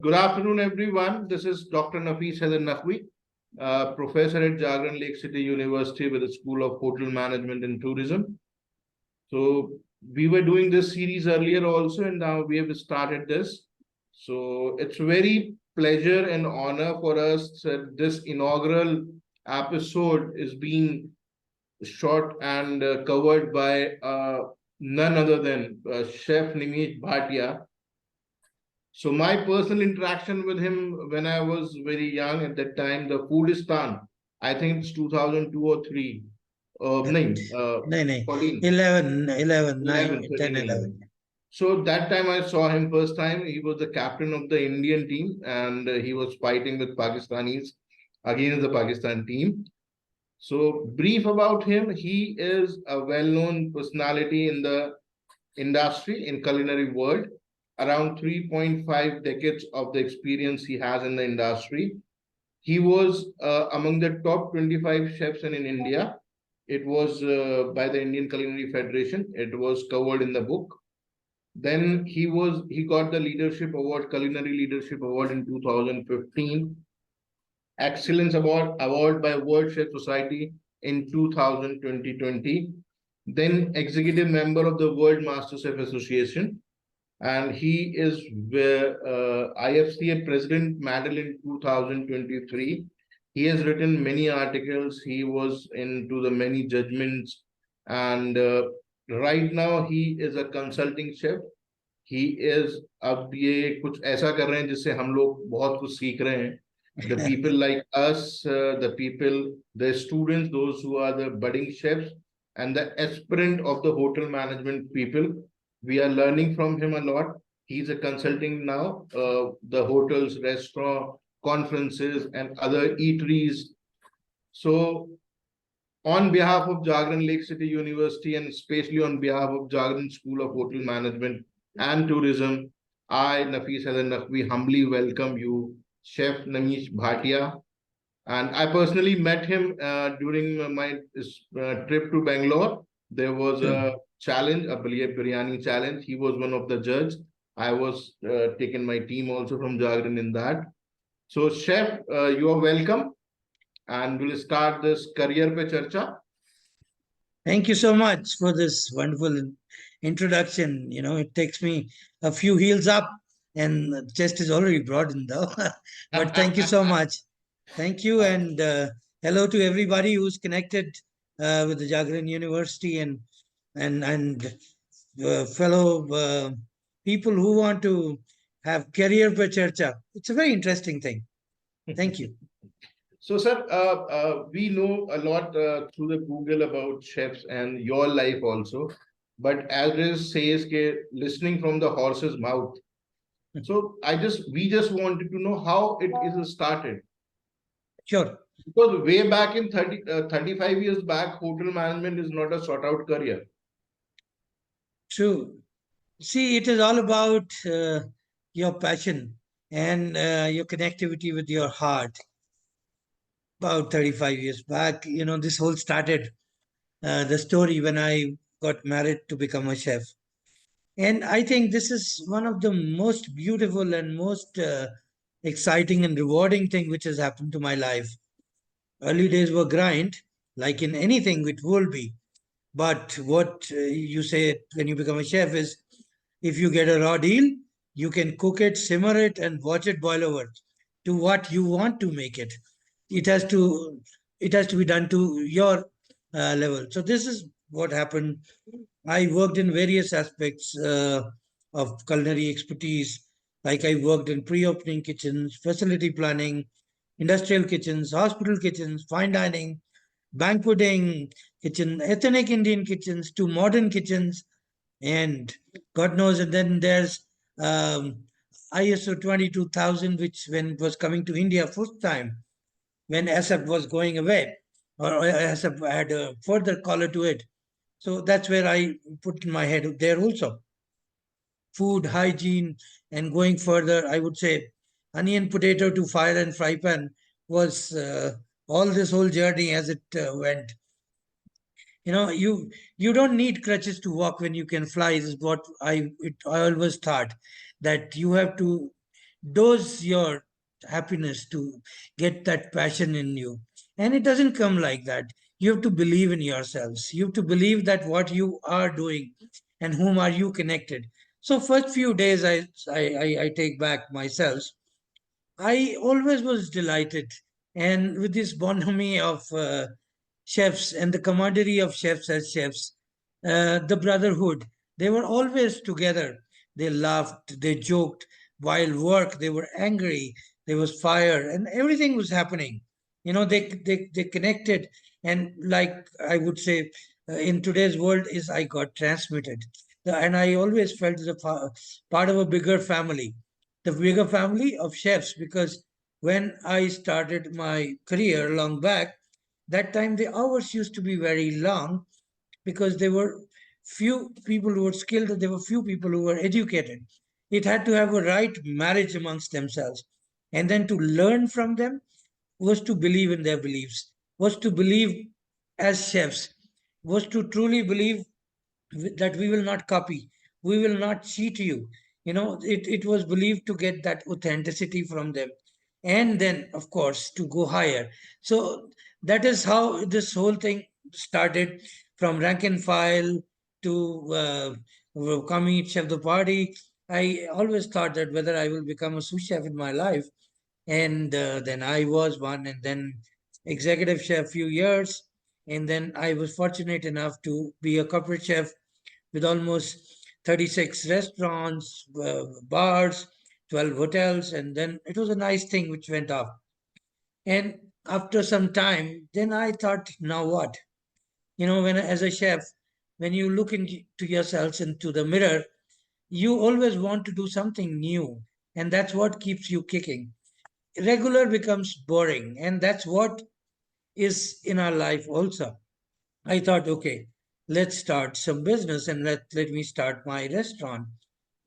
Good afternoon, everyone. This is Dr. Nafis Naqvi, professor at Jagran Lakecity University with the School of Hotel Management and Tourism. So we were doing this series earlier also, and now we have started this. So it's very pleasure and honor for us that this inaugural episode is being shot and covered by none other than Chef Nimish Bhatia. So my personal interaction with him when I was very young at that time, the Foodistan, I think it's 2002 or 3. No, 14. 11, 9, 11, 10, 13, 11. So that time I saw him first time. He was the captain of the Indian team and he was fighting with Pakistanis against the Pakistan team. So brief about him, he is a well-known personality in the industry, in culinary world. Around 3.5 decades of the experience he has in the industry. He was among the top 25 chefs in India. It was by the Indian Culinary Federation. It was covered in the book. Then he got the leadership award, culinary leadership award in 2015. Excellence award by World Chef Society in 2020. Then executive member of the World Master Chef Association, and he is IFCA President Medal in 2023. He has written many articles. He was into the many judgments, and right now he is a consulting chef. He is अब ये कुछ ऐसा कर रहे हैं जिससे हम लोग बहुत कुछ सीख रहे हैं. The people like us, the people, the students, those who are the budding chefs, and the aspirant of the hotel management people, we are learning from him a lot. He's a consulting now, the hotels, restaurant, conferences, and other eateries. So on behalf of Jagran Lakecity University and especially on behalf of Jagran School of Hotel Management and Tourism, I, Nafis Naqvi, humbly welcome you, Chef Nimish Bhatia. And I personally met him during my trip to Bangalore. There was a challenge, a biryani challenge. He was one of the judges. I was taking my team also from Jagran in that. So, Chef, you are welcome. And we'll start this career pe charcha. Thank you so much for this wonderful introduction. It takes me a few heels up, and the chest is already broadened, though. But thank you so much. Thank you, and hello to everybody who's connected with the Jagran University and fellow people who want to have career per charcha. It's a very interesting thing. Thank you. So, sir, we know a lot through the Google about chefs and your life also. But as it says, listening from the horse's mouth. So we just wanted to know how it is started. Sure. Because way back in 35 years back, hotel management is not a sought out career. True. See, it is all about your passion and your connectivity with your heart. About 35 years back, this whole started the story when I got married to become a chef. And I think this is one of the most beautiful and most exciting and rewarding thing which has happened to my life. Early days were grind, like in anything it will be. But what you say when you become a chef is, if you get a raw deal, you can cook it, simmer it, and watch it boil over to what you want to make it. It has to be done to your level. So this is what happened. I worked in various aspects of culinary expertise. Like I worked in pre-opening kitchens, facility planning, industrial kitchens, hospital kitchens, fine dining, banqueting kitchen, ethnic Indian kitchens, to modern kitchens, and God knows. And then there's ISO 22000, which when it was coming to India first time, when ASAP was going away, or ASAP had a further color to it. So that's where I put in my head there also. Food, hygiene, and going further, I would say onion, potato to fire and fry pan was all this whole journey as it went. You don't need crutches to walk when you can fly. This is what I always thought, that you have to dose your happiness, to get that passion in you. And it doesn't come like that. You have to believe in yourselves. You have to believe that what you are doing and whom are you connected. So first few days I take back myself. I always was delighted, and with this bonhomie of chefs and the camaraderie of chefs as chefs, the brotherhood, they were always together. They laughed, they joked. While work, they were angry. There was fire, and everything was happening. They connected, and like I would say, in today's world, is I got transmitted, and I always felt as a part of a bigger family, the bigger family of chefs, because when I started my career long back, that time the hours used to be very long, because there were few people who were skilled, there were few people who were educated. It had to have a right marriage amongst themselves. And then to learn from them was to believe in their beliefs, was to believe as chefs, was to truly believe that we will not copy, we will not cheat you. It was believed to get that authenticity from them, and then of course to go higher. So that is how this whole thing started, from rank and file to coming chef the party. I always thought that whether I will become a sous chef in my life, and then I was one, and then executive chef few years, and then I was fortunate enough to be a corporate chef with almost 36 restaurants, bars, 12 hotels, and then it was a nice thing which went off. And after some time, then I thought, now what? When as a chef, when you look into yourselves into the mirror, you always want to do something new, and that's what keeps you kicking. Regular becomes boring, and that's what is in our life also. I thought, okay, let's start some business, and let me start my restaurant.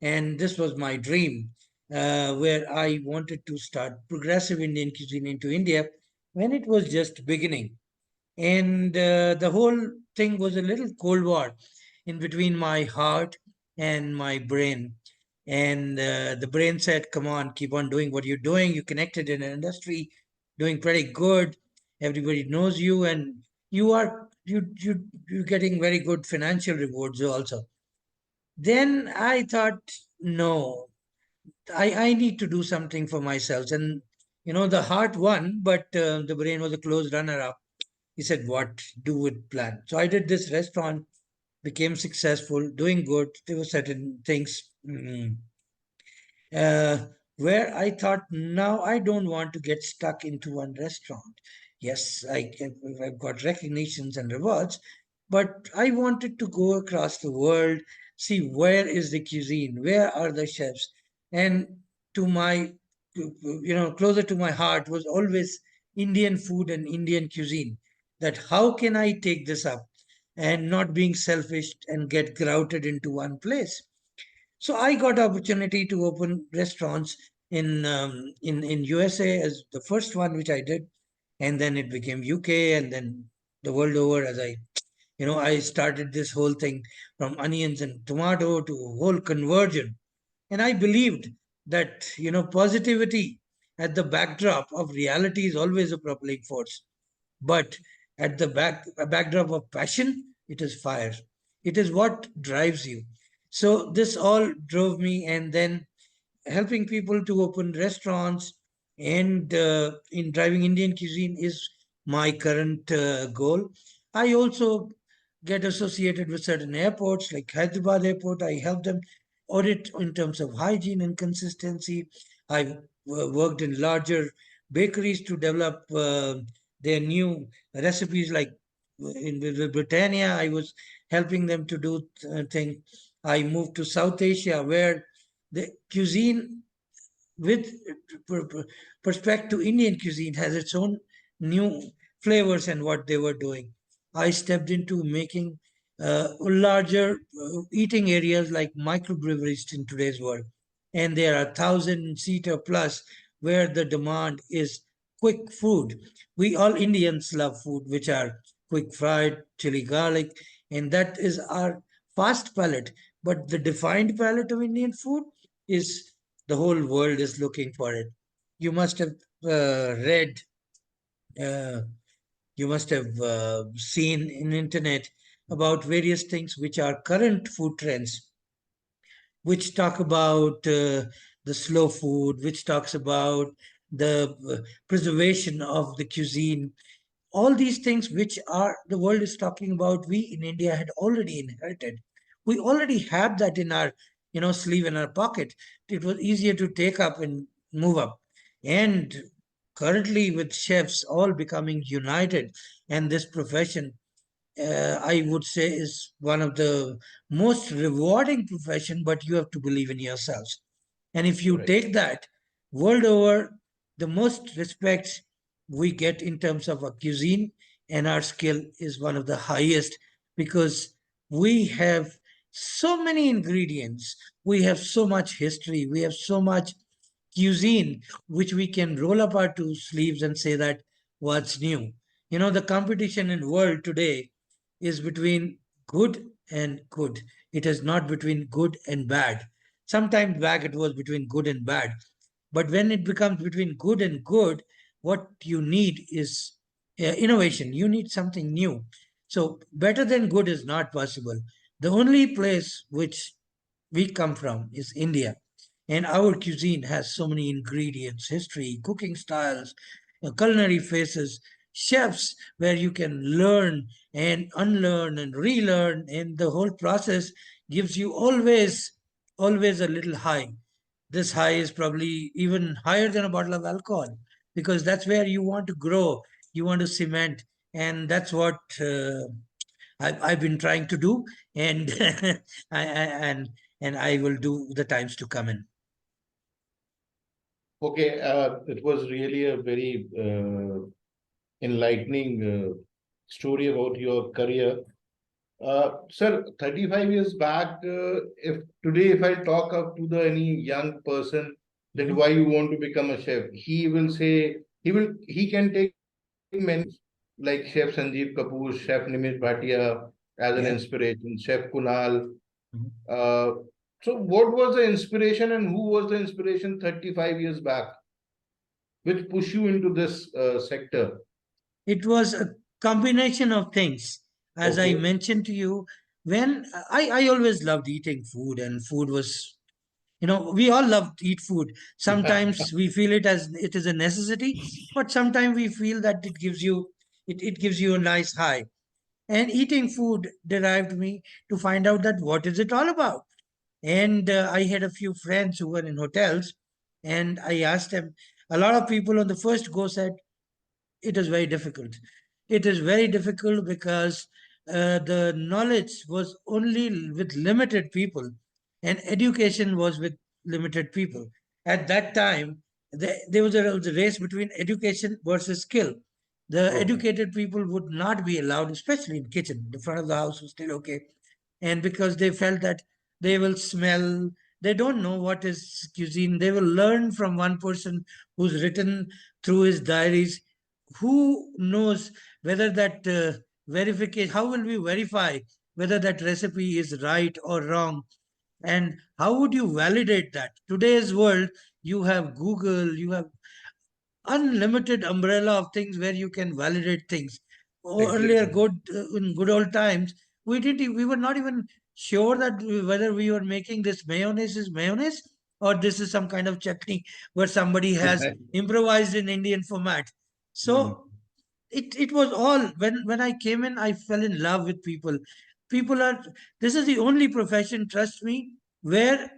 And this was my dream, where I wanted to start progressive Indian cuisine into India when it was just beginning. And the whole thing was a little cold war in between my heart and my brain. And the brain said, come on, keep on doing what you're doing. You connected in an industry, doing pretty good. Everybody knows you, and you're getting very good financial rewards also. Then I thought, no, I need to do something for myself. And the heart won, but the brain was a close runner up. He said, what do with plan? So I did this restaurant, became successful, doing good. There were certain things uh, where I thought, now I don't want to get stuck into one restaurant. Yes, I've got recognitions and rewards, but I wanted to go across the world, see where is the cuisine, where are the chefs. And to my, closer to my heart was always Indian food and Indian cuisine. That how can I take this up and not being selfish and get grouted into one place. So I got opportunity to open restaurants in USA as the first one which I did, and then it became UK, and then the world over. As I started this whole thing from onions and tomato to whole conversion, and I believed that positivity at the backdrop of reality is always a propelling force, but at the backdrop of passion, it is fire. It is what drives you. So this all drove me, and then helping people to open restaurants and in driving Indian cuisine is my current goal. I also get associated with certain airports like Hyderabad Airport. I help them audit in terms of hygiene and consistency. I've worked in larger bakeries to develop their new recipes, like with Britannia. I was helping them to do things. I moved to South Asia, where the cuisine with perspect to Indian cuisine has its own new flavors and what they were doing. I stepped into making larger eating areas like microbreweries in today's world. And there are 1,000-seater plus where the demand is quick food. We all Indians love food, which are quick fried, chili garlic, and that is our fast palate. But the defined palate of Indian food is the whole world is looking for it. You must have read, uh, you must have seen in internet about various things which are current food trends, which talk about the slow food, which talks about the preservation of the cuisine. All these things which are the world is talking about, we in India had already inherited. We already had that in our, sleeve in our pocket. It was easier to take up and move up. And currently, with chefs all becoming united, and this profession, I would say, is one of the most rewarding profession, but you have to believe in yourselves. And if you Right. take that world over, the most respect we get in terms of our cuisine and our skill is one of the highest, because we have so many ingredients, we have so much history, we have so much cuisine which we can roll up our two sleeves and say that what's new. The competition in world today is between good and good. It is not between good and bad. Sometimes back it was between good and bad. But when it becomes between good and good, what you need is innovation. You need something new. So better than good is not possible. The only place which we come from is India. And our cuisine has so many ingredients, history, cooking styles, culinary phases, chefs where you can learn and unlearn and relearn. And the whole process gives you always a little high. This high is probably even higher than a bottle of alcohol, because that's where you want to grow, you want to cement. And that's what I've been trying to do. And and I will do the times to come in. Okay, it was really a very enlightening story about your career. Sir, 35 years back, if today if I talk up to the any young person that Mhm. why you want to become a chef, he will say he can take many like Chef Sanjeev Kapoor, Chef Nimish Bhatia as an Yeah. inspiration, Chef Kunal. Mhm. Uh, so what was the inspiration and who was the inspiration 35 years back, which push you into this sector? It was a combination of things. As I Okay. mentioned to you, when I always loved eating food, and food was, we all love to eat food. Sometimes we feel it as it is a necessity, but sometimes we feel that it gives you a nice high. And eating food derived me to find out that what is it all about. And I had a few friends who were in hotels, and I asked them. A lot of people on the first go said it is very difficult. It is very difficult because the knowledge was only with limited people, and education was with limited people. At that time, there was a race between education versus skill. The Okay. educated people would not be allowed, especially in kitchen. The front of the house was still okay, and because they felt that they will smell, they don't know what is cuisine. They will learn from one person who's written through his diaries. Who knows whether that verification, how will we verify whether that recipe is right or wrong? And how would you validate that? Today's world, you have Google, you have unlimited umbrella of things where you can validate things. Earlier, Exactly. in good old times, we were not even sure that whether we were making this mayonnaise is mayonnaise, or this is some kind of chutney where somebody has improvised in Indian format. Hmm. So it was all, when I came in, I fell in love with people. People are, this is the only profession, trust me, where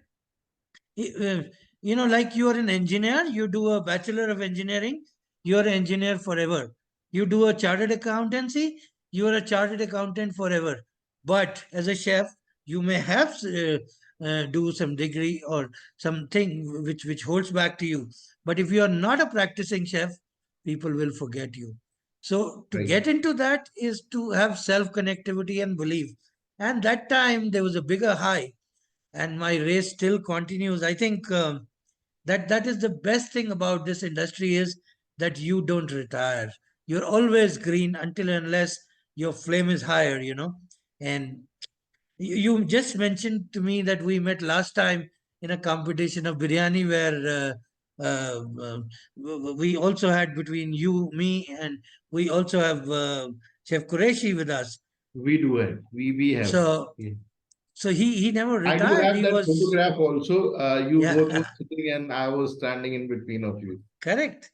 uh, like you are an engineer, you do a bachelor of engineering, you are an engineer forever. You do a chartered accountancy, you are a chartered accountant forever. But as a chef, you may have do some degree or something which holds back to you. But if you are not a practicing chef, people will forget you. So to Right. get into that is to have self connectivity and belief. And that time there was a bigger high, and my race still continues. I think that is the best thing about this industry, is that you don't retire. You're always green until and unless your flame is higher. And you just mentioned to me that we met last time in a competition of biryani where we also had between you, me, and we also have Chef Qureshi with us. We do have. We have. So Yeah. so he never I do retired. have He that was photograph also. You both yeah were sitting and I was standing in between of you. correct.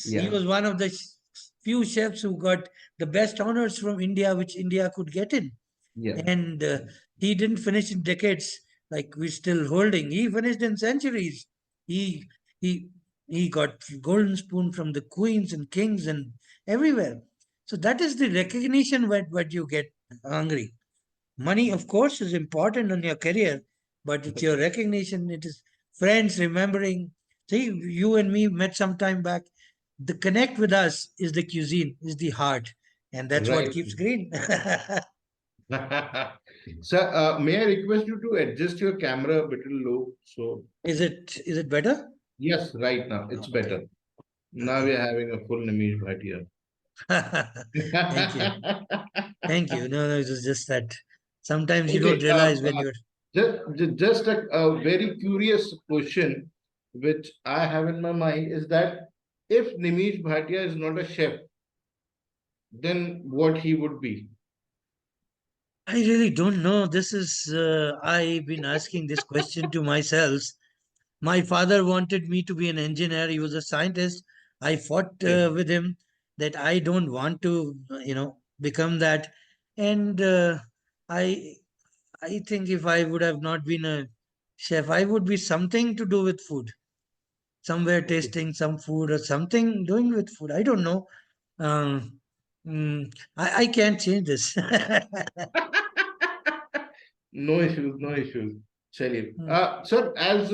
He Yeah. was one of the few chefs who got the best honors from India, which India could get in. Yeah. And he didn't finish in decades like we're still holding. He finished in centuries. He he he got golden spoon from the queens and kings and everywhere. So that is the recognition what you get hungry. Money, of course, is important in your career, but it's your recognition. It is friends remembering. See, you and me met some time back. The connect with us is the cuisine, is the heart, and that's what Right. keeps green. Sir, may I request you to adjust your camera a little low? So, Is it better? yes, right now it's Okay. better. Now we are having a full Nimish Bhatia. Thank you. Thank you. No, it was just that sometimes you Okay, don't realize when you're. just a very curious question which I have in my mind is that if Nimish Bhatia is not a chef, then what he would be? I really don't know. This is, I've been asking this question to myself. My father wanted me to be an engineer. He was a scientist. I fought Okay. with him that I don't want to, become that. And I, I think if I would have not been a chef, I would be something to do with food. Somewhere Okay. tasting some food or something doing with food. I don't know. Um, I can't change this. No issues, no issues. Chaliye. Hmm. Sir, as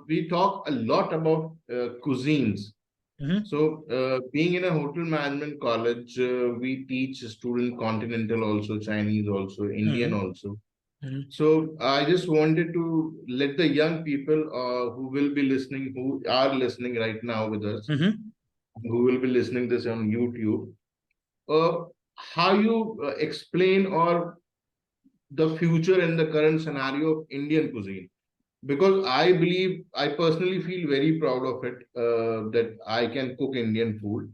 we talk a lot about cuisines, Mhm, so being in a hotel management college, we teach student continental also, Chinese also, Indian mhm, also. mhm, So I just wanted to let the young people who will be listening, who are listening right now with us, mhm. who will be listening this on YouTube, uh, how you explain or the future and the current scenario of Indian cuisine. Because I believe, I personally feel very proud of it that I can cook Indian food.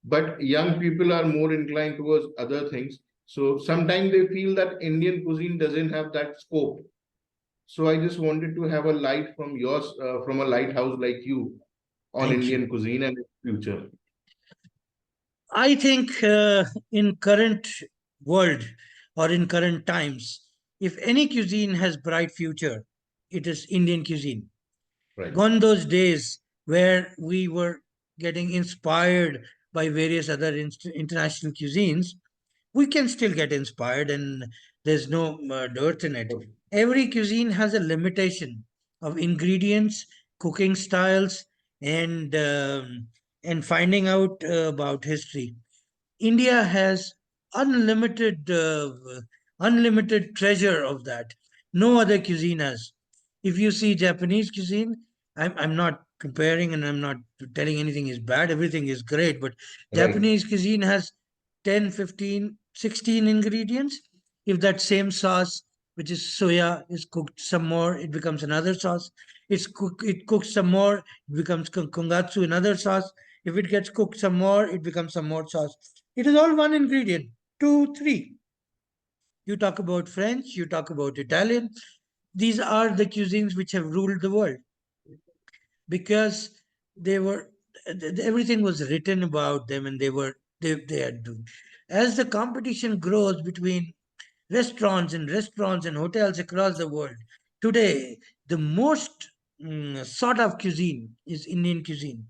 But young people are more inclined towards other things. So sometimes they feel that Indian cuisine doesn't have that scope. So I just wanted to have a light from yours, from a lighthouse like you, on Thank you. Indian cuisine and its future. I think in current world or in current times, if any cuisine has bright future, it is Indian cuisine. Right. Gone those days where we were getting inspired by various other international cuisines. We can still get inspired, and there's no dearth in it. Okay. Every cuisine has a limitation of ingredients, cooking styles, and finding out about history. India has unlimited unlimited treasure of that. No other cuisine has. If you see Japanese cuisine, I'm not comparing and I'm not telling anything is bad. Everything is great, but Right. Japanese cuisine has 10, 15, 16 ingredients. If that same sauce, which is soya, is cooked some more, it becomes another sauce. It cooks some more, it becomes kongatsu, another sauce. If it gets cooked some more, it becomes some more sauce. It is all one ingredient. Two, three. You talk about French, you talk about Italian. These are the cuisines which have ruled the world because they were everything was written about them and they had to. As the competition grows between restaurants and hotels across the world, today the most sought of cuisine is Indian cuisine.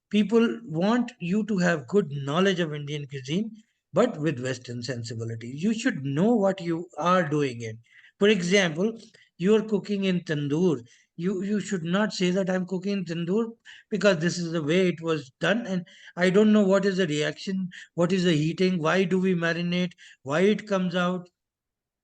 People want you to have good knowledge of Indian cuisine, but with Western sensibilities. You should know what you are doing it. For example, you are cooking in tandoor. You should not say that I'm cooking in tandoor because this is the way it was done, and I don't know what is the reaction, what is the heating, why do we marinate, why it comes out.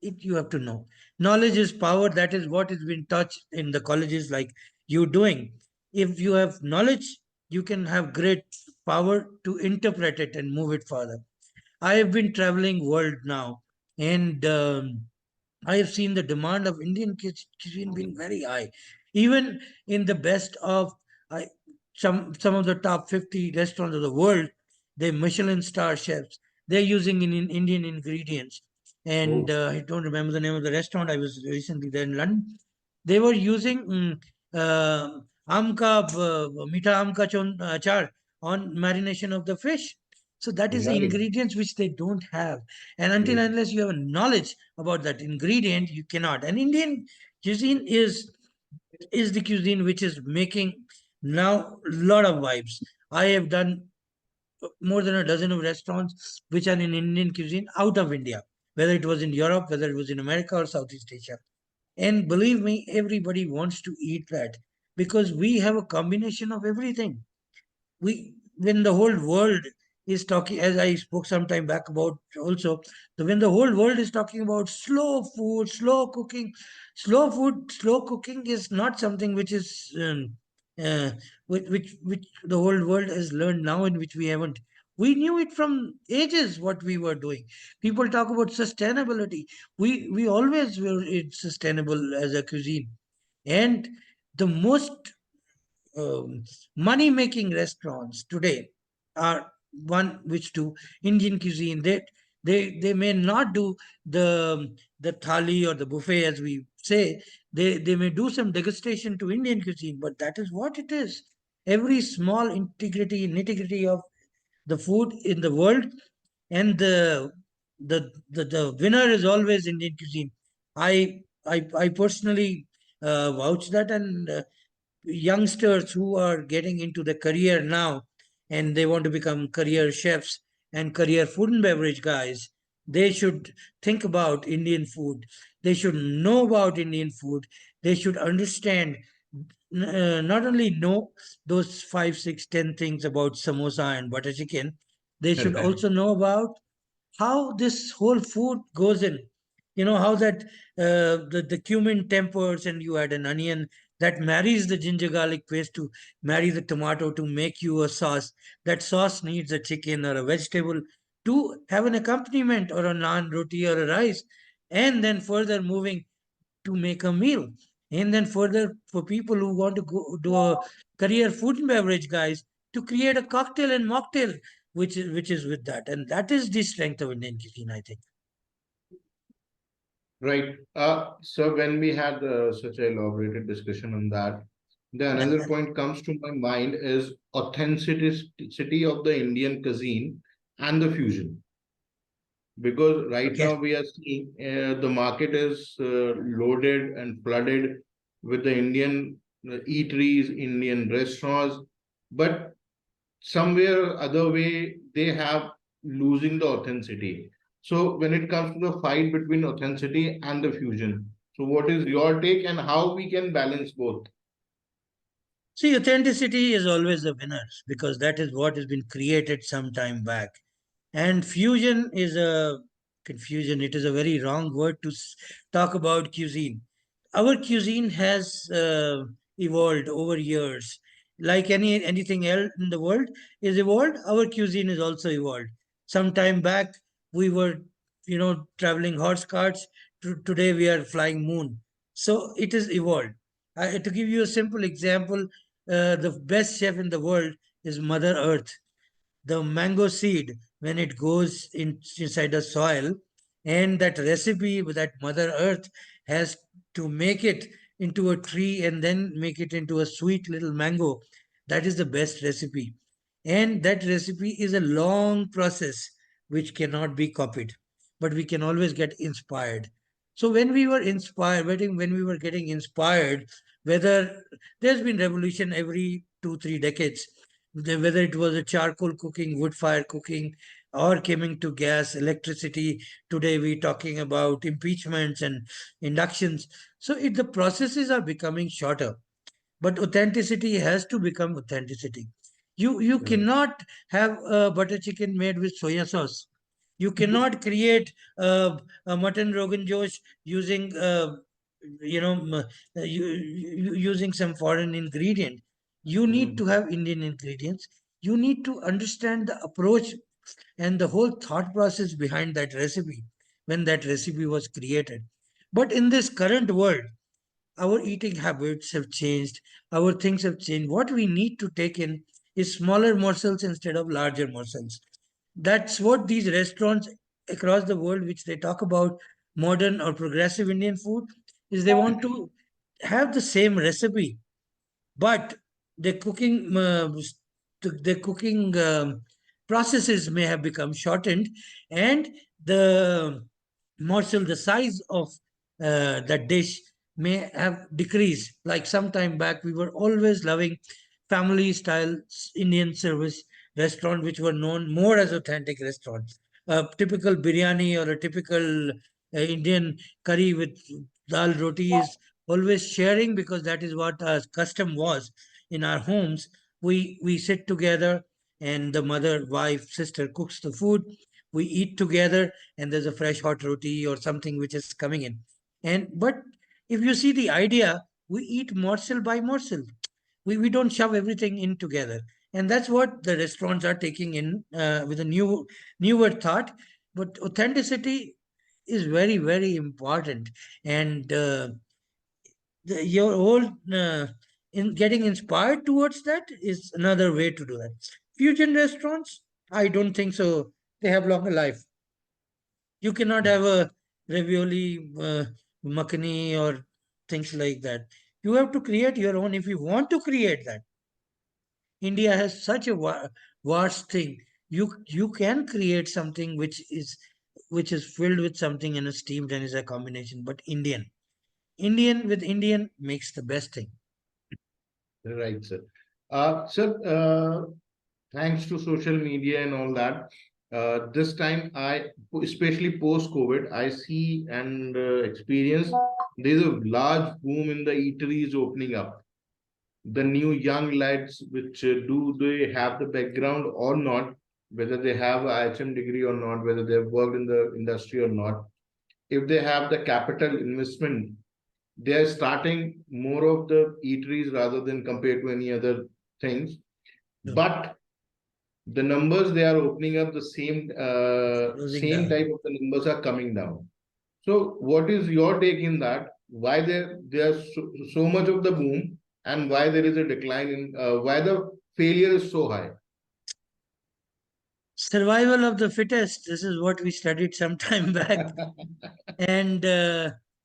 It you have to know. Knowledge is power. That is what is being taught in the colleges, like you doing. If you have knowledge, you can have great power to interpret it and move it further. I have been traveling world now, and I have seen the demand of Indian cuisine being very high. Even in the best of I some of the top 50 restaurants of the world, they Michelin star chefs, they're using in Indian ingredients. And Oh, I don't remember the name of the restaurant. I was recently there in London. They were using meetha aam ka achar on marination of the fish. So that is the right. ingredients which they don't have. And until Yes. unless you have a knowledge about that ingredient, you cannot. And Indian cuisine is the cuisine which is making now a lot of vibes. I have done more than a dozen of restaurants which are in Indian cuisine out of India, whether it was in Europe, whether it was in America or Southeast Asia. And believe me, everybody wants to eat that because we have a combination of everything. We when the whole world is talking, as I spoke some time back about also, when the whole world is talking about slow food, slow cooking is not something which is uh, which the whole world has learned now and which we haven't. We knew it from ages what we were doing. People talk about sustainability. We always were sustainable as a cuisine, and the most money making restaurants today are one which do Indian cuisine. They may not do the thali or the buffet as we say. They may do some degustation to Indian cuisine, but that is what it is. Every small integrity nitty gritty of the food in the world, and the winner is always Indian cuisine. I personally vouch that, and youngsters who are getting into the career now and they want to become career chefs and career food and beverage guys, they should think about Indian food. They should know about Indian food. They should understand, not only know those 5, 6, 10 things about samosa and butter chicken, they should also know about how this whole food goes in. You know how that the cumin tempers and you add an onion that marries the ginger garlic paste to marry the tomato to make you a sauce. That sauce needs a chicken or a vegetable to have an accompaniment, or a naan roti or a rice, and then further moving to make a meal. And then further, for people who want to go do a career food and beverage guys, to create a cocktail and mocktail which is with that. And that is the strength of Indian cuisine, I think. Right. So when we had such a elaborated discussion on that, the another point comes to my mind is authenticity of the Indian cuisine and the fusion. Because right Okay. now we are seeing the market is loaded and flooded with the Indian eateries, Indian restaurants, but somewhere or other way they have losing the authenticity. So when it comes to the fight between authenticity and the fusion, so what is your take and how we can balance both? See, authenticity is always the winner because that is what has been created some time back. And fusion is a confusion. It is a very wrong word to talk about cuisine. Our cuisine has evolved over years. Like anything else in the world is evolved, our cuisine is also evolved. Some time back, we were, traveling horse carts. Today, we are flying moon. So it is evolved. To give you a simple example, the best chef in the world is Mother Earth. The mango seed, when it goes inside the soil, and that recipe with that Mother Earth has to make it into a tree and then make it into a sweet little mango. That is the best recipe. And that recipe is a long process which cannot be copied, but we can always get inspired. So when we were inspired, when we were getting inspired, whether there's been revolution every 2, 3 decades, whether it was a charcoal cooking, wood fire cooking, or coming to gas, electricity. Today we're talking about impeachments and inductions. So the processes are becoming shorter, but authenticity has to become authenticity. You Right. cannot have a butter chicken made with soya sauce. You cannot create a mutton rogan josh using using some foreign ingredient. You need to Mhm. have Indian ingredients. You need to understand the approach and the whole thought process behind that recipe when that recipe was created. But in this current world, our eating habits have changed, our things have changed. What we need to take in is smaller morsels instead of larger morsels. That's what these restaurants across the world, which they talk about modern or progressive Indian food, is they want to have the same recipe, but the cooking the cooking processes may have become shortened, and the morsel, the size of that dish may have decreased. Like some time back, we were always loving family style Indian service restaurant, which were known more as authentic restaurants. A typical biryani or a typical Indian curry with dal roti is always sharing, because that is what our custom was in our homes. We sit together, and the mother, wife, sister cooks the food. We eat together, and there's a fresh hot roti or something which is coming in. And but if you see the idea, we eat morsel by morsel. We don't shove everything in together, and that's what the restaurants are taking in with a newer thought. But authenticity is very, very important, and your whole in getting inspired towards that is another way to do that. Fusion restaurants, I don't think so. They have longer life. You cannot have a ravioli, makhani, or things like that. You have to create your own if you want to create that. India has such a vast thing. You can create something which is filled with something and is steamed and is a combination. But Indian with Indian makes the best thing. Right, sir. Sir, thanks to social media and all that, this time especially post-COVID, I see and experience there's a large boom in the eateries opening up. The new young lads, which do they have the background or not, whether they have a IHM degree or not, whether they've worked in the industry or not, if they have the capital investment, they are starting more of the eateries rather than compared to any other things. No. But the numbers they are opening up, the Closing same down. type of the numbers are coming down. So what is your take in that? Why there's so much of the boom, and why there is a decline in why the failure is so high? Survival of the fittest. This is what we studied some time back. And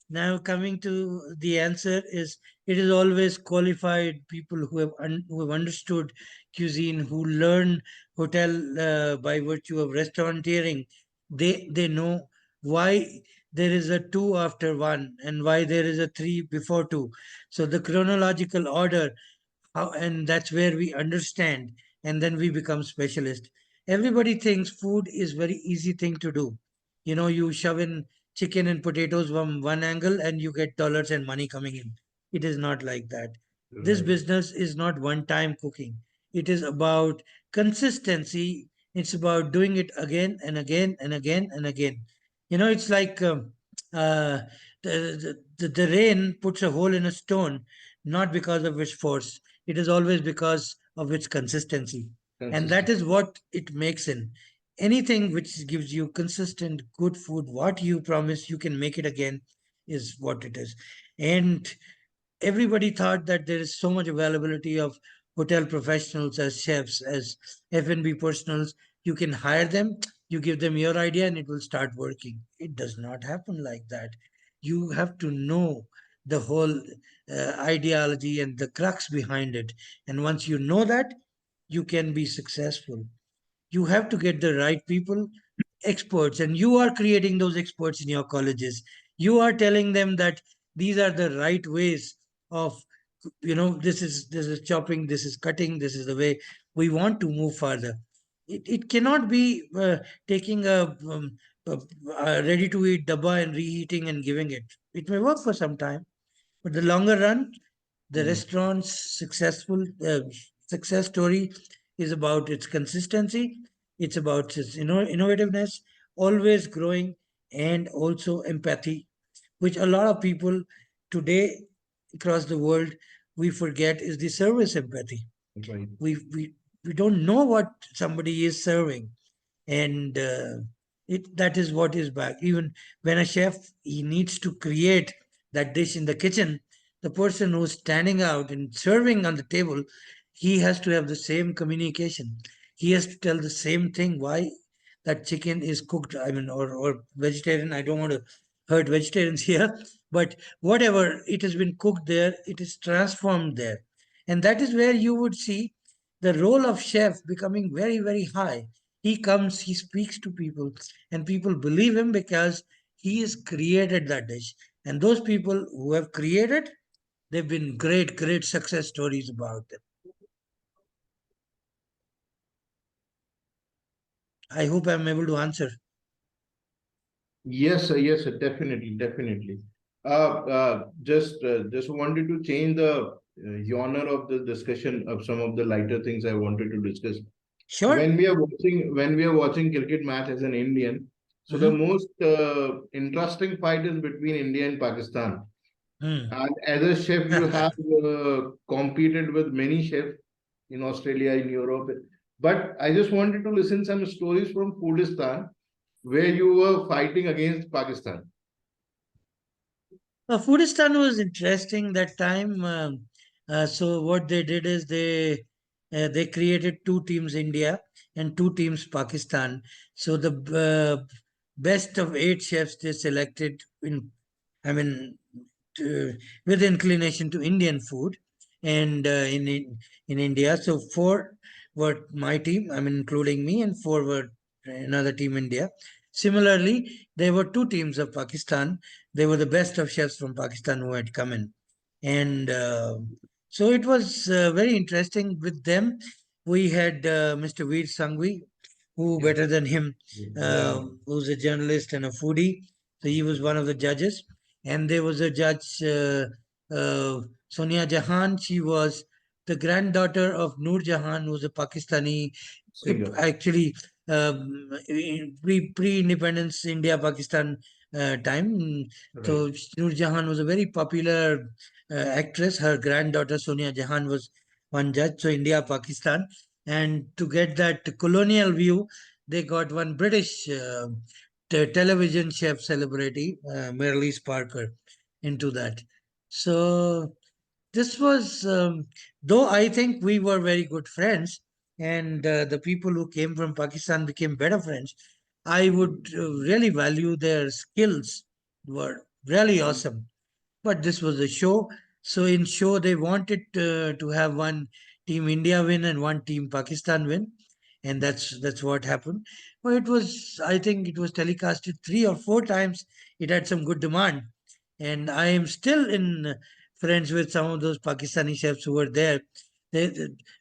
now coming to the answer is, it is always qualified people who have understood cuisine, who learn hotel by virtue of restaurateuring. They know why there is a two after one and why there is a three before two. So the chronological order, and that's where we understand, and then we become specialist. Everybody thinks food is very easy thing to do. You shove in chicken and potatoes from one angle and you get dollars and money coming in. It is not like that. This Right. business is not one time cooking. It is about consistency. It's about doing it again and again and again and again. It's like uh, the rain puts a hole in a stone, not because of its force. It is always because of its consistency. And that Consistent. is what it makes in anything which gives you consistent good food. What you promise you can make it again is what it is. And everybody thought that there is so much availability of hotel professionals as chefs, as F&B personals. You can hire them, you give them your idea, and it will start working. It does not happen like that. You have to know the whole ideology and the crux behind it. And once you know that, you can be successful. You have to get the right people, experts, and you are creating those experts in your colleges. You are telling them that these are the right ways of, this is chopping, this is cutting, this is the way we want to move further. It cannot be taking a ready to eat dabba and reheating and giving it. It may work for some time, but the longer run, the Hmm. restaurant's success story is about its consistency. It's about its innovativeness, always growing, and also empathy, which a lot of people today across the world we forget is the service empathy. Right. We don't know what somebody is serving, and that is what is back. Even when a chef, he needs to create that dish in the kitchen, the person who's standing out and serving on the table, he has to have the same communication. He has to tell the same thing why that chicken is cooked. I mean, or vegetarian. I don't want to hurt vegetarians here, but whatever it has been cooked there, it is transformed there. And that is where you would see the role of chef becoming very, very high. He comes, he speaks to people, and people believe him because he has created that dish. And those people who have created, they've been great, great success stories about them. I hope I'm able to answer. Yes, sir. Yes, sir. Definitely, definitely. Just wanted to change the genre of the discussion of some of the lighter things I wanted to discuss. Sure. When we are watching cricket match as an Indian, so the Mhm. most interesting fight is between India and Pakistan. Hmm. And as a chef, you have competed with many chefs in Australia, in Europe. But I just wanted to listen some stories from Kurdistan where you were fighting against Pakistan. Kurdistan was interesting that time. So what they did is they created two teams India and two teams Pakistan. So the best of eight chefs they selected in, I mean, to, with inclination to Indian food, and in India. So four were my team, I mean, including me, and four were another team India. Similarly, there were two teams of Pakistan. They were the best of chefs from Pakistan who had come in, and so it was very interesting with them. We had Mr. Veer Sangvi, who Yeah. better than him, Yeah. who's a journalist and a foodie. So he was one of the judges, and there was a judge, Sonia Jahan. She was the granddaughter of Noor Jahan, who's a Pakistani, Singer. actually pre-independence India Pakistan time. Right. So Noor Jahan was a very popular actress. Her granddaughter Sonia Jahan was one judge. So India Pakistan, and to get that colonial view, they got one British television chef celebrity, Marlies Parker, into that. So this was, though I think we were very good friends, and the people who came from Pakistan became better friends. I would really value their skills, were really awesome. But this was a show, so in show they wanted to have one team India win and one team Pakistan win, and that's what happened. But it was, I think it was telecasted three or four times. It had some good demand, and I am still in friends with some of those Pakistani chefs who were there.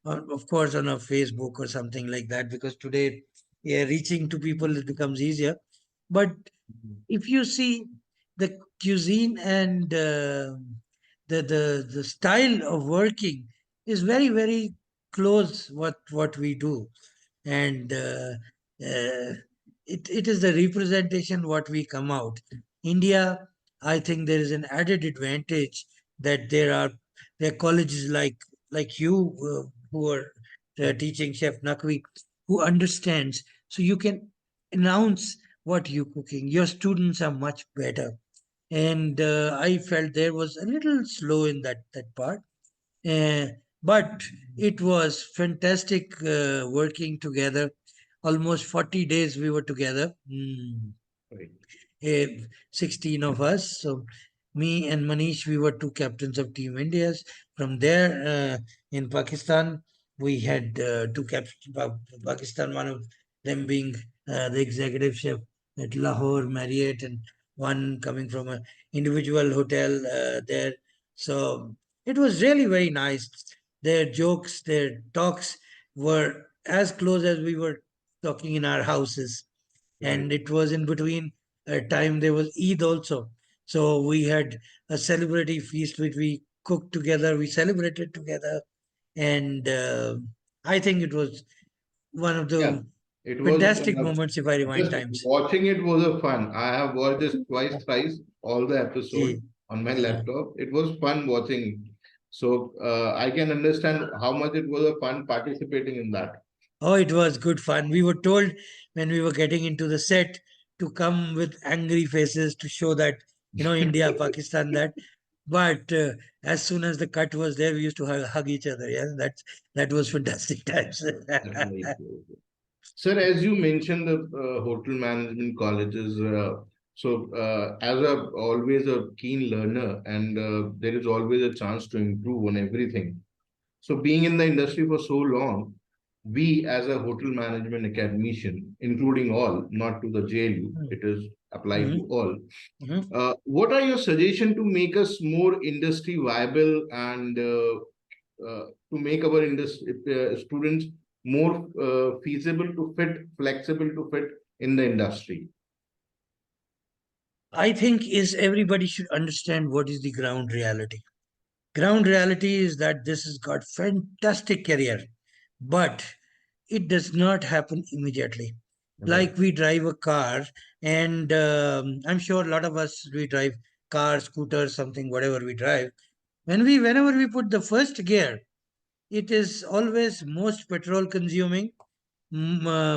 Of course, on a Facebook or something like that, because today, yeah, reaching to people it becomes easier. But if you see the cuisine and the style of working is very, very close what we do, and it is the representation what we come out. India, I think there is an added advantage that there are colleges like you, who are teaching Chef Nakwi, who understands, so you can announce what you're cooking. Your students are much better, and I felt there was a little slow in that part. uh, but it was fantastic working together. Almost 40 days we were together. Right. eh, 16 of us. So me and Manish, we were two captains of Team India's. From there, in Pakistan, we had two captains of Pakistan, one of them being the executive chef at Lahore Marriott, and one coming from an individual hotel there. So it was really very nice. Their jokes, their talks were as close as we were talking in our houses. Right. And it was in between time there was Eid also. So we had a celebratory feast which we cooked together, we celebrated together, and I think it was one of Yeah. the It was fantastic moments if I rewind just times. watching it was a fun. I have watched this twice, thrice, all the episode Yeah. on my Yeah. laptop. It was fun watching. So I can understand how much it was a fun participating in that. Oh, it was good fun. We were told when we were getting into the set to come with angry faces to show that, India, Pakistan, that. But as soon as the cut was there, we used to hug each other. Yes, that was fantastic times. Definitely. Sir, as you mentioned the hotel management colleges, as a always a keen learner, and there is always a chance to improve on everything. So, being in the industry for so long, we as a hotel management academician, including all, not to the JLU, it is applied to Mhm, all. mhm. What are your suggestion to make us more industry viable and to make our industry students more feasible to fit, flexible to fit in the industry? I think is everybody should understand what is the ground reality. Ground reality is that this has got fantastic career, but it does not happen immediately. Right. Like we drive a car, and I'm sure a lot of us we drive car, scooter, something, whatever we drive. Whenever we put the first gear, it is always most petrol consuming,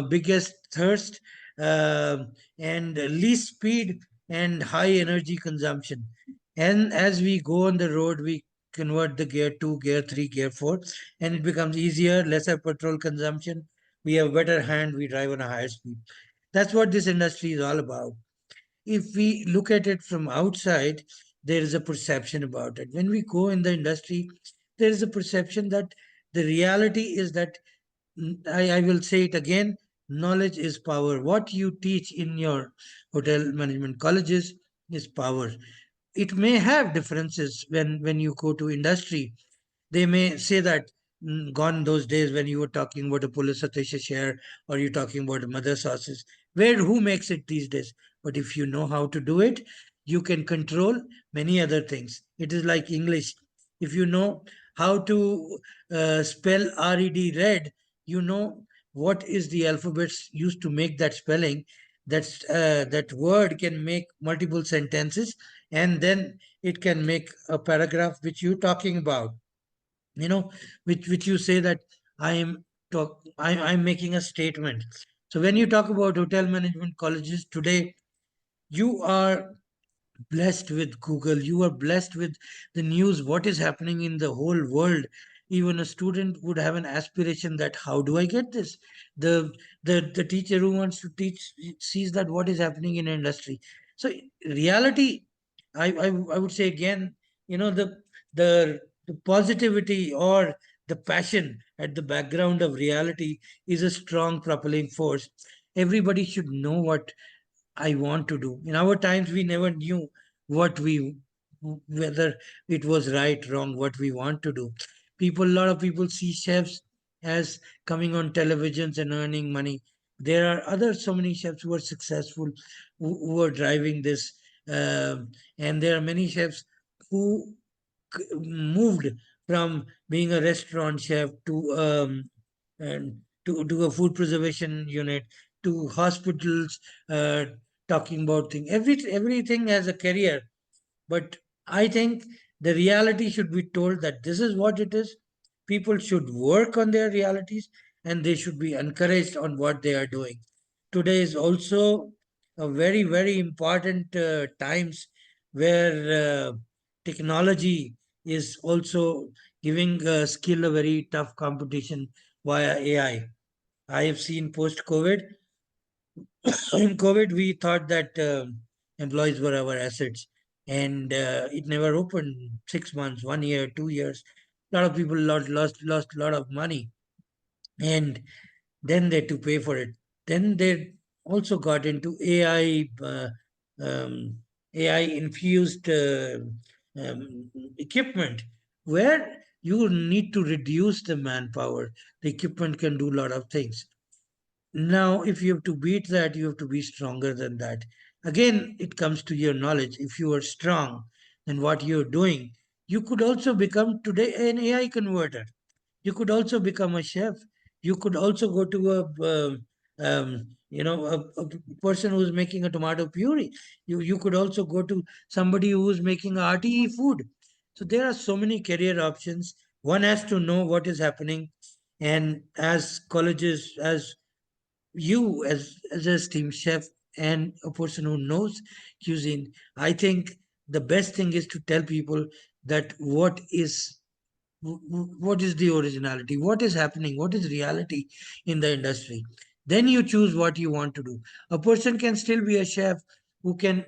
biggest thirst, uh, and least speed and high energy consumption. And as we go on the road, we convert the gear 2, gear 3, gear 4, and it becomes easier, lesser petrol consumption. We have better hand, we drive on a higher speed. That's what this industry is all about. If we look at it from outside, there is a perception about it. When we go in the industry, there is a perception that the reality is that I will say it again, knowledge is power. What you teach in your hotel management colleges is power. It may have differences when you go to industry. They may say that gone those days when you were talking about a police share, or you're talking about mother sauces. Where who makes it these days? But if you know how to do it, you can control many other things. It is like English. If you know how to spell red, you know what is the alphabets used to make that spelling. That word can make multiple sentences, and then it can make a paragraph which you're talking about, you know, which you say that I am I'm making a statement. So when you talk about hotel management colleges today, you are blessed with Google, you are blessed with the news, what is happening in the whole world. Even a student would have an aspiration that how do I get this? The teacher who wants to teach sees that what is happening in industry. So reality, I would say again, you know, the positivity or the passion at the background of reality is a strong propelling force. Everybody should know what I want to do. In our times, we never knew what whether it was right, wrong, what we want to do. A lot of people see chefs as coming on televisions and earning money. There are other so many chefs who are successful, who are driving this, and there are many chefs who moved from being a restaurant chef to and to a food preservation unit, to hospitals, uh, talking about things. Everything has a career, but I think the reality should be told that this is what it is. People should work on their realities, and they should be encouraged on what they are doing. Today is also a very important times where technology is also giving skill a very tough competition via AI. I have seen post COVID. In COVID, we thought that employees were our assets, and it never opened. 6 months, 1 year, 2 years. A lot of people lost a lot of money, and then they had to pay for it. Then they also got into um, AI infused equipment, where you need to reduce the manpower. The equipment can do a lot of things. Now, if you have to beat that, you have to be stronger than that. Again, it comes to your knowledge. If you are strong in what you're doing, you could also become today an AI converter. You could also become a chef. You could also go to a person who's making a tomato puree. You could also go to somebody who's making RTE food. So there are so many career options. One has to know what is happening, and as colleges, as you as a steam chef and a person who knows cuisine, I think the best thing is to tell people that what is the originality, what is happening, what is reality in the industry. Then you choose what you want to do. A person can still be a chef who can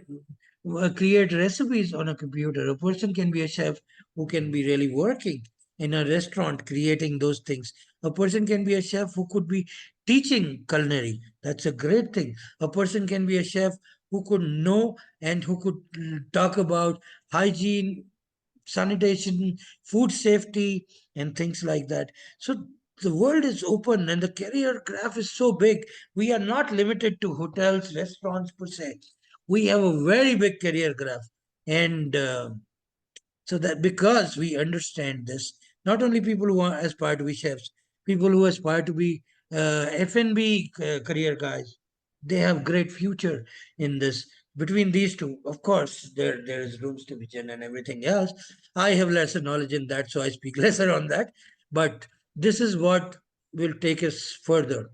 create recipes on a computer. A person can be a chef who can be really working in a restaurant creating those things. A person can be a chef who could be teaching culinary. That's a great thing. A person can be a chef who could know and who could talk about hygiene, sanitation, food safety, and things like that. So the world is open and the career graph is so big. We are not limited to hotels, restaurants per se. We have a very big career graph. And so that because we understand this, not only people who aspire to be chefs, people who aspire to be F&B career guys, they have great future in this. Between these two, of course, there is rooms to vision and everything else. I have lesser knowledge in that, so I speak lesser on that. But this is what will take us further.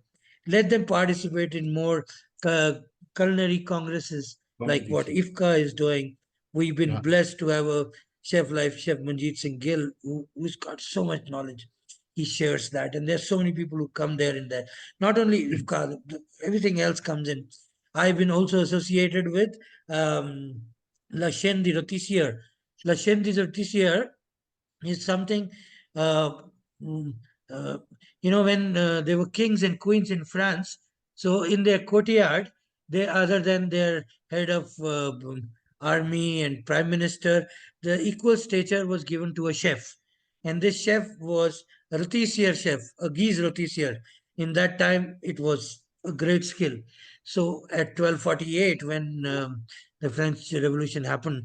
Let them participate in more uh, culinary congresses like what Competition. IFCA is doing. We've been Yeah. blessed to have a chef like Chef Manjeet Singh Gill, who's got so much knowledge. He shares that, and there's so many people who come there in that. Not only Ifka, everything else comes in. I've been also associated with La Chaîne de Rôtisseurs. La Chaîne des Rôtisseurs is something, uh, mm, uh, when there were kings and queens in France, so in their courtyard, they, other than their head of army and prime minister, the equal stature was given to a chef. And this chef was a rôtissier chef, a Guise rôtissier. In that time, it was a great skill. So at 1248, when the French Revolution happened,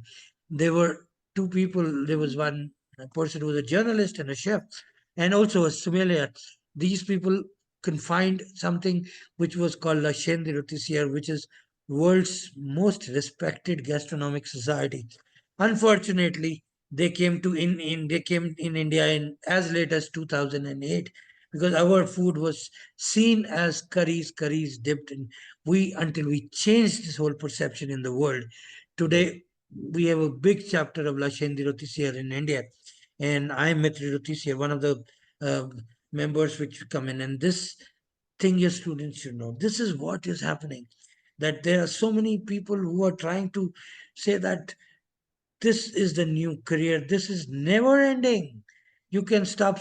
there were two people. There was one a person who was a journalist and a chef, and also a sommelier. These people confined something which was called La Chaîne de Rôtissiers, which is world's most respected gastronomic society. Unfortunately, they came in India in as late as 2008 because our food was seen as curries dipped in we until we changed this whole perception in the world. Today we have a big chapter of La Chaîne de Rôtissiers in India, and I'm Mitri Rotisia, one of the uh, members which come in. And this thing your students should know. This is what is happening. That there are so many people who are trying to say that this is the new career. This is never ending. You can stop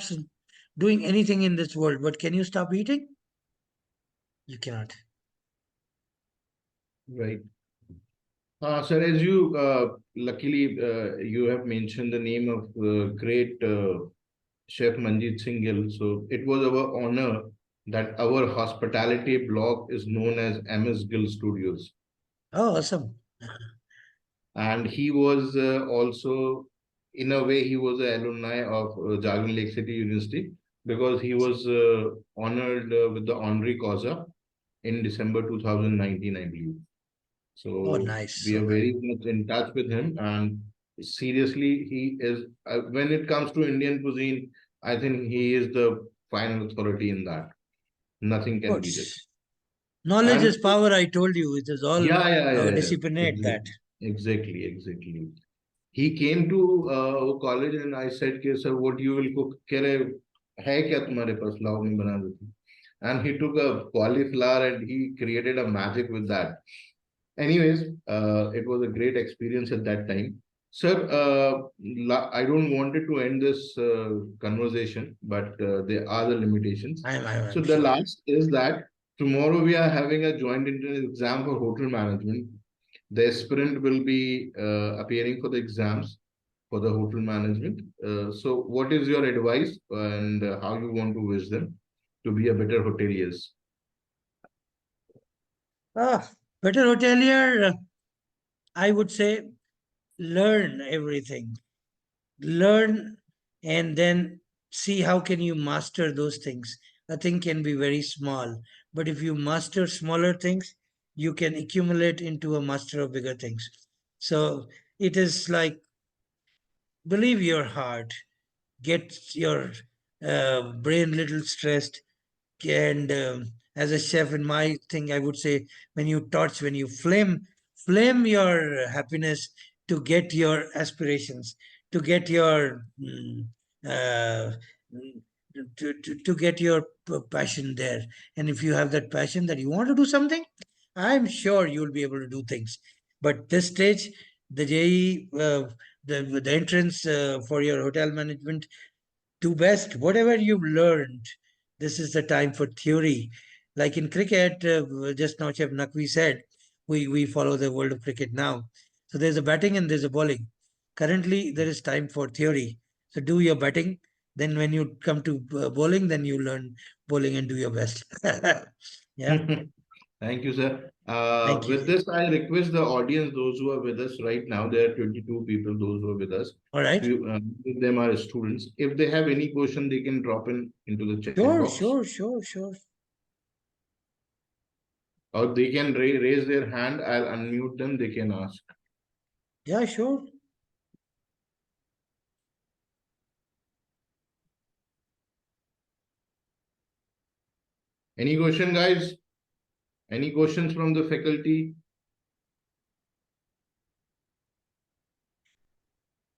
doing anything in this world, but can you stop eating? You cannot. Right. Sir, as you luckily you have mentioned the name of great Chef Manjeet Singh Gill. So it was our honor that our hospitality block is known as MS Gill Studios. Oh, awesome. And he was also, in a way, he was an alumni of Jagran Lakecity University because he was honored with the honorary causa in December 2019, I believe. Oh, So nice. we So are nice. very much in touch with him, and seriously, he is. When it comes to Indian cuisine, I think he is the final authority in that. Nothing can beat it. Course. Knowledge And is power, I told you. It is all our yeah. disciplinate that. Exactly. He came to college and I said, "Okay, sir, what you will cook? कह रहे है क्या तुम्हारे पास लाओ मैं बना देती हूँ." And he took a cauliflower and he created a magic with that. Anyways, it was a great experience at that time. Sir, I don't wanted to end this conversation, but there are the limitations. So I'm the sure. last is that tomorrow we are having a joint entrance exam for hotel management. The aspirant will be appearing for the exams for the hotel management. So what is your advice and how you want to wish them to be a better hoteliers? Ah, better hotelier, I would say learn everything. Learn and then see how can you master those things. A thing can be very small, but if you master smaller things, you can accumulate into a master of bigger things. So it is like believe your heart, get your brain little stressed, and as a chef in my thing I would say when you torch, when you flame your happiness to get your aspirations, to get your uh, to get your passion there. And if you have that passion that you want to do something, I'm sure you'll be able to do things. But this stage, the JE, the entrance for your hotel management, do best whatever you've learned. This is the time for theory. Like in cricket, just now Chef Nakvi said, we follow the world of cricket now. So there's a batting and there's a bowling. Currently, there is time for theory. So do your batting. Then when you come to bowling, then you learn bowling and do your best. Yeah. Thank you, sir. Thank you. With this, I request the audience, those who are with us right now, there are 22 people, those who are with us. All right. Few of them are students. If they have any question, they can drop in into the chat Sure, box, sure. or they can raise their hand. I'll unmute them. They can ask. Yeah, sure. Any question, guys? Any questions from the faculty?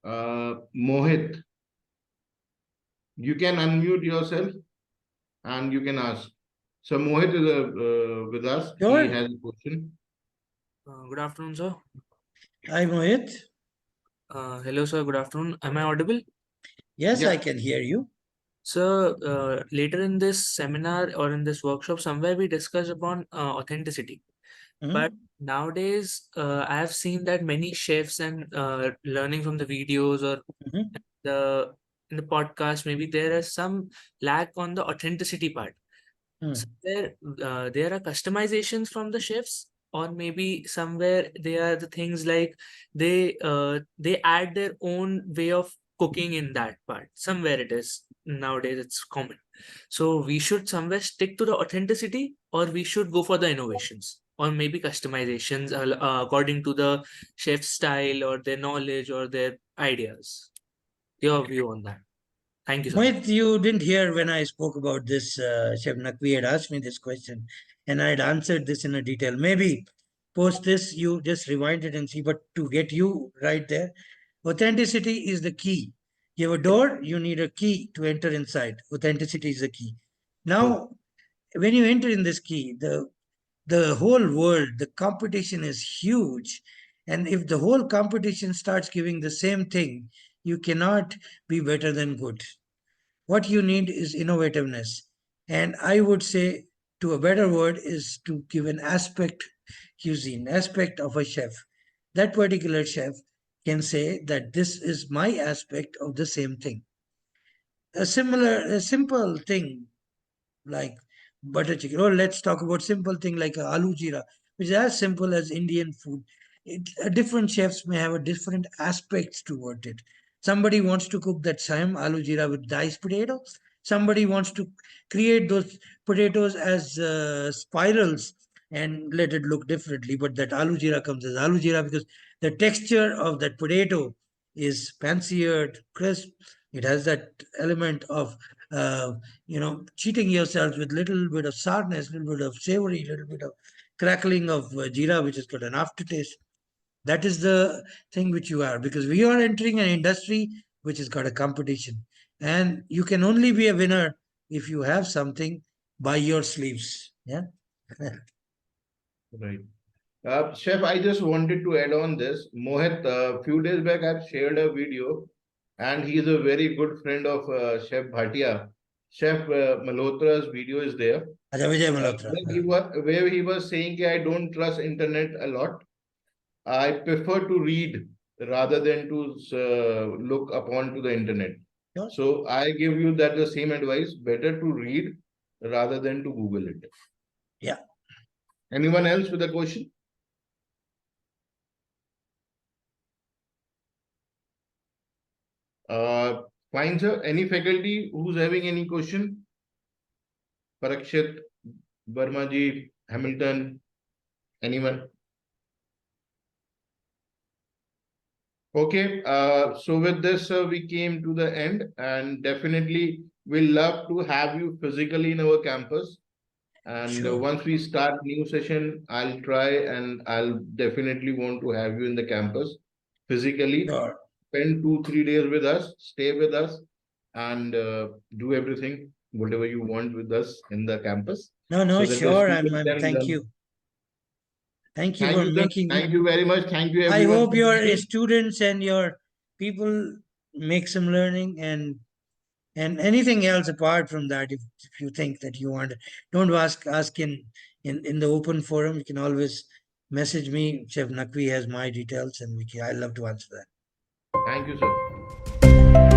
Mohit, you can unmute yourself and you can ask. So Mohit is with us. He Sure. has a question. Good afternoon, sir. Hi, Mohit. Hello, sir. Good afternoon. Am I audible? Yes, Yeah. I can hear you. So, later in this seminar or in this workshop, somewhere we discussed upon authenticity. Mhm. But nowadays, I have seen that many chefs and learning from the videos or Mhm. the in the podcast, maybe there is some lack on the authenticity part. Hmm. There are customizations from the chefs, or maybe somewhere they are the things like they add their own way of cooking in that part. Somewhere it is nowadays it's common. So we should somewhere stick to the authenticity, or we should go for the innovations, or maybe customizations according to the chef's style or their knowledge or their ideas. Your view on that. Thank you so much. Mohit, you didn't hear when I spoke about this. Chef Nakvi had asked me this question, and I had answered this in a detail. Maybe post this, you just rewind it and see. But to get you right there, authenticity is the key. You have a door, you need a key to enter inside. Authenticity is the key. Now, when you enter in this key, the whole world, the competition is huge. And if the whole competition starts giving the same thing, you cannot be better than good. What you need is innovativeness. And I would say, to a better word, is to give an aspect cuisine, aspect of a chef. That particular chef can say that this is my aspect of the same thing. A simple thing like butter chicken. Or let's talk about simple thing like aloo jeera, which is as simple as Indian food. Different chefs may have a different aspects toward it. Somebody wants to cook that same aloo jeera with diced potato. Somebody wants to create those potatoes as spirals and let it look differently. But that aloo jeera comes as aloo jeera because the texture of that potato is pan-seared, crisp. It has that element of cheating yourself with little bit of sourness, little bit of savory, little bit of crackling of jeera, which has got an aftertaste. That is the thing which you are, because we are entering an industry which has got a competition, and you can only be a winner if you have something by your sleeves. Yeah. Right. Chef, I just wanted to add on this. Mohit, a few days back, I've shared a video, and he is a very good friend of Chef Bhatia. Chef Malhotra's video is there. Acha Vijay Malhotra. Where he was saying, I don't trust internet a lot. I prefer to read rather than to look upon to the internet. Sure. So I give you that the same advice. Better to read rather than to Google it. Yeah. Anyone else with a question? Fine, sir. Any faculty who's having any question? Parakshit, Verma Hamilton, anyone? Okay, so with this, we came to the end, and definitely we'll love to have you physically in our campus. And Sure. once we start new session, I'll try and I'll definitely want to have you in the campus physically, Sure. spend 2-3 days with us, stay with us, and do everything, whatever you want with us in the campus. No, So that the sure. students can Thank learn. you. Thank you Thank for you, sir. making Thank you very much. Thank you, I everyone. hope for your joining. students and your people make some learning and anything else apart from that. If you think that you want, don't ask in the open forum. You can always message me. Chef Nakvi has my details, and I love to answer that. Thank you, sir.